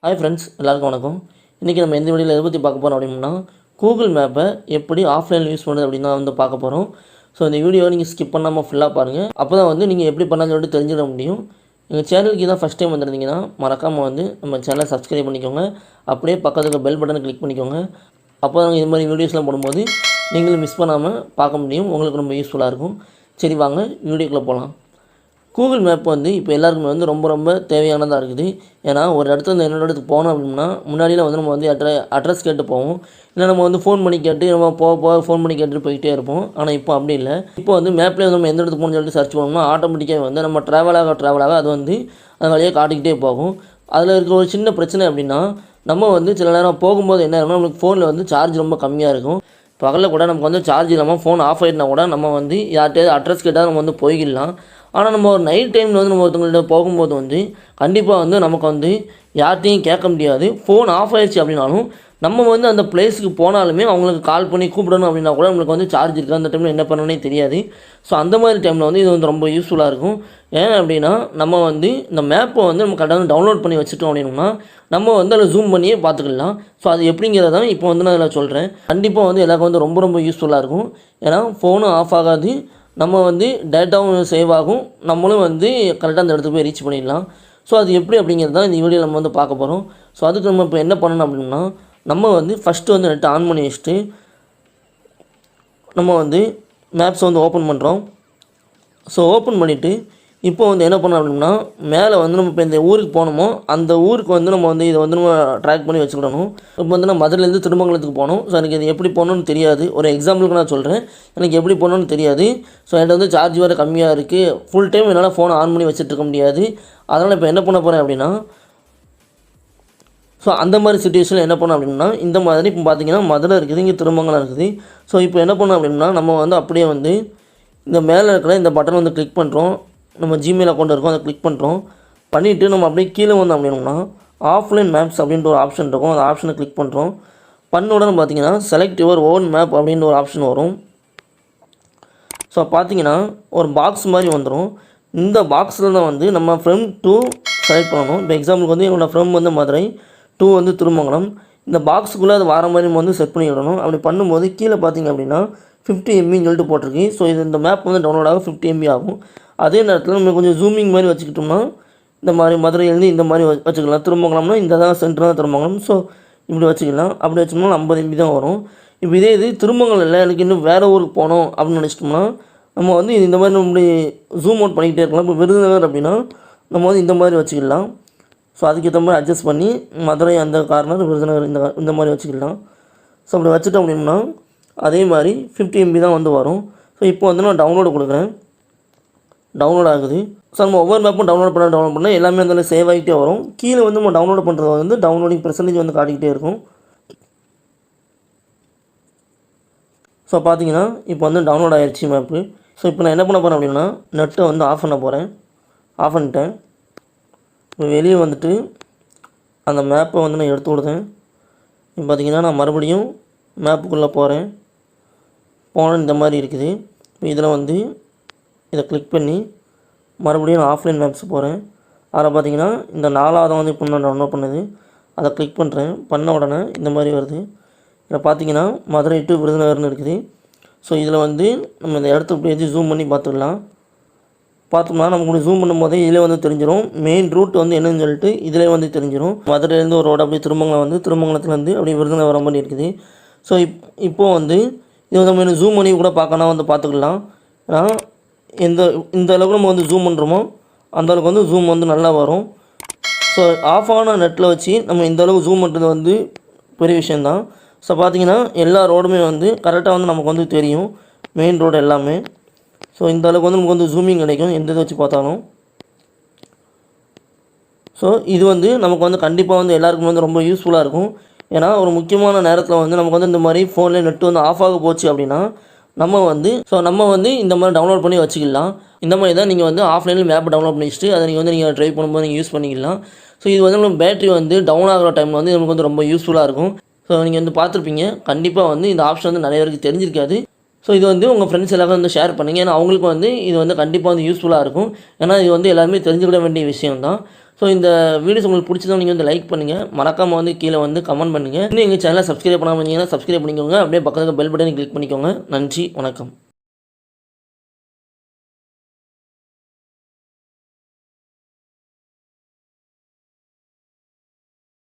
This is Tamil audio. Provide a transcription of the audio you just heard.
ஹாய் ஃப்ரெண்ட்ஸ், எல்லாருக்கும் வணக்கம். இன்றைக்கி நம்ம எந்த வீடியோவில் எதை பற்றி பார்க்க போகிறோம் அப்படின்னா, கூகுள் மேப்பை எப்படி ஆஃப்லைனில் யூஸ் பண்ணுறது அப்படின்னு தான் வந்து பார்க்க போகிறோம். ஸோ இந்த வீடியோவை நீங்கள் ஸ்கிப் பண்ணாமல் ஃபுல்லாக பாருங்கள். அப்போ தான் வந்து நீங்கள் எப்படி பண்ணாலும் சொல்லிட்டு தெரிஞ்சிட முடியும். எங்கள் சேனலுக்கு இதான் ஃபஸ்ட் டைம் வந்துருந்தீங்கன்னா மறக்காமல் வந்து நம்ம சேனலை சப்ஸ்கிரைப் பண்ணிக்கோங்க. அப்படியே பக்கத்துக்கு பெல் பட்டனை கிளிக் பண்ணிக்கோங்க. அப்போ தான் இது மாதிரி வீடியோஸ்லாம் போடும்போது நீங்களும் மிஸ் பண்ணாமல் பார்க்க முடியும். உங்களுக்கு ரொம்ப யூஸ்ஃபுல்லாக இருக்கும். சரி, வாங்க வீடியோக்குள்ளே போகலாம். கூகுள் மேப் வந்து இப்போ எல்லாருக்குமே வந்து ரொம்ப தேவையானதாக இருக்குது. ஏன்னா ஒரு இடத்துல இந்த இன்னொரு இடத்துக்கு போனோம் அப்படின்னா முன்னாடியில் வந்து நம்ம வந்து அட்ரஸ் கேட்டு போவோம். இல்லை நம்ம வந்து ஃபோன் பண்ணி கேட்டு நம்ம போக ஃபோன் பண்ணி கேட்டுட்டு போய்கிட்டே இருப்போம். ஆனால் இப்போ அப்படி இல்லை. இப்போ வந்து மேப்லேயே வந்து நம்ம எந்த இடத்துக்கு போகணும்னு சொல்லிட்டு சர்ச் பண்ணோம்னா ஆட்டோமேட்டிக்காக வந்து நம்ம ட்ராவலாக அது வந்து அது வழியாக காட்டிக்கிட்டே போகும். அதில் இருக்கிற ஒரு சின்ன பிரச்சனை அப்படின்னா, நம்ம வந்து சில நேரம் போகும்போது என்ன ஆகும்னா நம்மளுக்கு ஃபோனில் வந்து சார்ஜ் ரொம்ப கம்மியாக இருக்கும். பகலில் கூட நமக்கு வந்து சார்ஜ் இல்லாமல் ஃபோன் ஆஃப் ஆகிட்டுனா கூட நம்ம வந்து யார்கிட்டயாவது அட்ரஸ் கேட்டால் நம்ம வந்து போய்க்கலாம். ஆனால் நம்ம ஒரு நைட் டைமில் வந்து நம்ம ஒருத்தவங்கள்ட்ட போகும்போது வந்து கண்டிப்பாக வந்து நமக்கு வந்து யார்கிட்டையும் கேட்க முடியாது. ஃபோன் ஆஃப் ஆகிடுச்சு அப்படின்னாலும் நம்ம வந்து அந்த பிளேஸுக்கு போனாலுமே அவங்களுக்கு கால் பண்ணி கூப்பிடணும் அப்படின்னா கூட நம்மளுக்கு வந்து சார்ஜ் இருக்குது, அந்த டைமில் என்ன பண்ணணுன்னே தெரியாது. ஸோ அந்த மாதிரி டைமில் வந்து இது வந்து ரொம்ப யூஸ்ஃபுல்லாக இருக்கும். ஏன் அப்படின்னா நம்ம வந்து இந்த மேப்பை வந்து நம்ம கரெக்டாக டவுன்லோட் பண்ணி வச்சுட்டோம் அப்படின்னா நம்ம வந்து அதில் ஜூம் பண்ணியே பார்த்துக்கலாம். ஸோ அது எப்படிங்கிறதான் இப்போ வந்து நான் அதில் சொல்கிறேன். கண்டிப்பாக வந்து எல்லாருக்கும் வந்து ரொம்ப யூஸ்ஃபுல்லாக இருக்கும். ஏன்னா ஃபோனும் ஆஃப் ஆகாது, நம்ம வந்து டேட்டாவும் சேவ் ஆகும், நம்மளும் வந்து கரெக்டாக அந்த இடத்துக்கு போய் ரீச் பண்ணிடலாம். ஸோ அது எப்படி அப்படிங்கிறது தான் இந்த வீடியோ நம்ம வந்து பார்க்க போகிறோம். ஸோ அதுக்கு நம்ம இப்போ என்ன பண்ணணும் அப்படின்னா, நம்ம வந்து ஃபஸ்ட்டு வந்து நெட் ஆன் பண்ணி வச்சுட்டு நம்ம வந்து மேப்ஸை வந்து ஓப்பன் பண்ணுறோம். ஸோ ஓப்பன் பண்ணிவிட்டு இப்போ வந்து என்ன பண்ணோம் அப்படின்னா, மேலே வந்து நம்ம இப்போ இந்த ஊருக்கு போகணுமோ அந்த ஊருக்கு வந்து நம்ம வந்து இதை வந்து நம்ம ட்ராக் பண்ணி வச்சுக்கிடணும். இப்போ வந்து நான் மதுரையிலேருந்து திருமங்கலத்துக்கு போகணும். ஸோ எனக்கு இது எப்படி போகணுன்னு தெரியாது. ஒரு எக்ஸாம்பிளுக்கு நான் சொல்கிறேன், எனக்கு எப்படி போகணுன்னு தெரியாது. ஸோ என்கிட்ட வந்து சார்ஜ் வேறு கம்மியாக இருக்குது. ஃபுல் டைம் என்னால் ஃபோனை ஆன் பண்ணி வச்சுட்ருக்க முடியாது. அதனால் இப்போ என்ன பண்ண போகிறேன் அப்படின்னா, ஸோ அந்த மாதிரி சிச்சுவேஷனில் என்ன பண்ணோம் அப்படின்னா, இந்த மாதிரி இப்போ பார்த்திங்கன்னா மதுரை இருக்குது, இங்கே திருமங்கலம் இருக்குது. ஸோ இப்போ என்ன பண்ணோம் அப்படின்னா, நம்ம வந்து அப்படியே வந்து இந்த மேலே இருக்கிற இந்த பட்டன் வந்து கிளிக் பண்ணுறோம். நம்ம ஜிமெயில் அக்கௌண்ட் இருக்கும், அதை கிளிக் பண்ணுறோம். பண்ணிவிட்டு நம்ம அப்படியே கீழே வந்தோம் அப்படின்னா ஆஃப்லைன் மேப்ஸ் அப்படின்ற ஒரு ஆப்ஷன் இருக்கும். அந்த ஆப்ஷனை கிளிக் பண்ணுறோம். பண்ண உடனே பார்த்திங்கன்னா செலக்ட் யுவர் ஓன் மேப் அப்படின்ற ஒரு ஆப்ஷன் வரும். ஸோ பார்த்திங்கன்னா ஒரு பாக்ஸ் மாதிரி வந்துடும். இந்த பாக்ஸில் தான் வந்து நம்ம ஃப்ரம் டூ செலக்ட் பண்ணணும். இப்போ எக்ஸாம்பிளுக்கு வந்து என்னோடய ஃப்ரம் வந்து மதுரை, டூ வந்து திருமங்கலம். இந்த பாக்ஸுக்குள்ளே அது வர மாதிரி நம்ம வந்து செட் பண்ணி விடணும். அப்படி பண்ணும்போது கீழே பார்த்திங்க அப்படின்னா 50 MBன்னு சொல்லிட்டு போட்டிருக்கு. ஸோ இது இந்த மேப் வந்து டவுன்லோட் ஆக 50 MB ஆகும். அதே நேரத்தில் நம்ம கொஞ்சம் ஜூமிங் மாதிரி வச்சுக்கிட்டோம்னா இந்த மாதிரி மதுரையிலேருந்து இந்த மாதிரி வச்சுக்கலாம். திருமங்கலம்னா இந்த தான் சென்டராக திருமங்கலம். ஸோ இப்படி வச்சுக்கலாம். அப்படி வச்சோம்னா 50 MB தான் வரும். இப்போ இதே இது திருமங்கலம் இல்லை, எனக்கு இன்னும் வேறு ஊருக்கு போகணும் அப்படின்னு நினச்சிட்டோம்னா நம்ம வந்து இந்த மாதிரி நம்ம ஜூம் அவுட் பண்ணிக்கிட்டே இருக்கலாம். இப்போ விருதுநகர் அப்படின்னா நம்ம வந்து இந்த மாதிரி வச்சுக்கலாம். ஸோ அதுக்கேற்ற மாதிரி அட்ஜஸ்ட் பண்ணி மதுரை அந்த கார்னர், விருதுநகர் இந்த மாதிரி வச்சுக்கலாம். ஸோ அப்படி வச்சுட்டோம் அப்படின்னா அதே மாதிரி 50 MB தான் வந்து வரும். ஸோ இப்போ வந்து நான் டவுன்லோடு கொடுக்குறேன். டவுன்லோட் ஆகுது. ஸோ நம்ம ஒவ்வொரு மேப்பும் டவுன்லோட் பண்ணால் எல்லாமே அதில் சேவ் ஆகிட்டே வரும். கீழே வந்து நம்ம டவுன்லோட் பண்ணுறது வந்து டவுன்லோடிங் பெர்சன்டேஜ் வந்து காட்டிக்கிட்டே இருக்கும். ஸோ பார்த்தீங்கன்னா இப்போ வந்து டவுன்லோட் ஆகிடுச்சு மேப்பு. ஸோ இப்போ நான் என்ன பண்ண போகிறேன் அப்படின்னா, நெட்டை வந்து ஆஃப் பண்ண போகிறேன். ஆஃப் பண்ணிட்டேன். இப்போ வெளியே வந்துட்டு அந்த மேப்பை வந்து நான் எடுத்து விடுதேன். இப்போ பார்த்திங்கன்னா நான் மறுபடியும் மேப்புக்குள்ளே போகிறேன். போனால் இந்த மாதிரி இருக்குது. இப்போ இதில் வந்து இதை கிளிக் பண்ணி மறுபடியும் நான் ஆஃப்லைன் மேப்ஸ் போகிறேன். அதில் பார்த்திங்கன்னா இந்த 4வது வந்து இப்போ நான் டவுன்லோட் பண்ணுது, அதை கிளிக் பண்ணுறேன். பண்ண உடனே இந்த மாதிரி வருது. இதில் பார்த்திங்கன்னா மதுரை டு விருதுநகர்னு இருக்குது. ஸோ இதில் வந்து நம்ம இந்த இடத்த இப்படி ஜூம் பண்ணி பார்த்துக்கலாம். பார்த்தோம்னா நமக்கு ஜூம் பண்ணும்போதே இதில் வந்து தெரிஞ்சிடும் மெயின் ரூட் வந்து என்னன்னு சொல்லிட்டு இதிலே வந்து தெரிஞ்சிடும். மதுரையிலேருந்து ஒரு ரோடு அப்படியே திருமங்கலம் வந்து திருமங்கலத்துலேருந்து அப்படியே விருதுநகர் வர மாதிரி இருக்குது. ஸோ இப்போது வந்து இது வந்து நம்ம ஜூம் பண்ணி கூட பார்க்கணும் வந்து பார்த்துக்கலாம். ஏன்னா இந்த அளவுக்கு நம்ம வந்து ஜூம் பண்ணுறோமோ அந்தளவுக்கு வந்து ஜூம் வந்து நல்லா வரும். ஸோ ஆஃப் ஆன நெட்டில் வச்சு நம்ம இந்த அளவுக்கு ஜூம் பண்ணுறது வந்து பெரிய விஷயந்தான். ஸோ பார்த்திங்கன்னா எல்லா ரோடுமே வந்து கரெக்டாக வந்து நமக்கு வந்து தெரியும், மெயின் ரோடு எல்லாமே. ஸோ இந்த அளவுக்கு வந்து நமக்கு வந்து ஜூமிங் கிடைக்கும் எந்த இதை வச்சு பார்த்தாலும். ஸோ இது வந்து நமக்கு வந்து கண்டிப்பாக வந்து எல்லாருக்கும் வந்து ரொம்ப யூஸ்ஃபுல்லாக இருக்கும். ஏன்னா ஒரு முக்கியமான நேரத்தில் வந்து நமக்கு வந்து இந்த மாதிரி ஃபோனில் நெட்டு வந்து ஆஃப் ஆக போச்சு அப்படின்னா நம்ம வந்து இந்த மாதிரி டவுன்லோட் பண்ணி வச்சுக்கலாம். இந்த மாதிரி தான் நீங்கள் வந்து ஆஃப்லைனில் மேப் டவுன்லோட் பண்ணி வச்சுட்டு அதை நீங்கள் ட்ரை பண்ணும்போது நீங்கள் யூஸ் பண்ணிக்கலாம். ஸோ இது வந்து நம்ம பேட்டரி வந்து டவுன் ஆகிற டைமில் வந்து நமக்கு வந்து ரொம்ப யூஸ்ஃபுல்லாக இருக்கும். ஸோ நீங்கள் வந்து பார்த்துருப்பீங்க, கண்டிப்பாக வந்து இந்த ஆப்ஷன் வந்து நிறைய பேருக்கு தெரிஞ்சிருக்காது. ஸோ இது வந்து உங்கள் ஃப்ரெண்ட்ஸ் எல்லாரும் வந்து ஷேர் பண்ணுங்கள். ஏன்னா அவங்களுக்கு வந்து இது வந்து கண்டிப்பாக வந்து யூஸ்ஃபுல்லாக இருக்கும். ஏன்னா இது வந்து எல்லாருமே தெரிஞ்சுக்கிட வேண்டிய விஷயம் தான். ஸோ இந்த வீடியோஸ் உங்களுக்கு பிடிச்சதும் நீங்கள் வந்து லைக் பண்ணுங்கள். மறக்காமல் வந்து கீழே வந்து கமெண்ட் பண்ணுங்கள். இன்னும் எங்கள் சேனலை சப்ஸ்கிரைப் பண்ணாமல் இருந்தீங்கன்னா சப்ஸ்கிரைப் பண்ணிக்கோங்க. அப்படியே பக்கத்துக்கு பெல் பட்டனை கிளிக் பண்ணிக்கோங்க. நன்றி, வணக்கம்.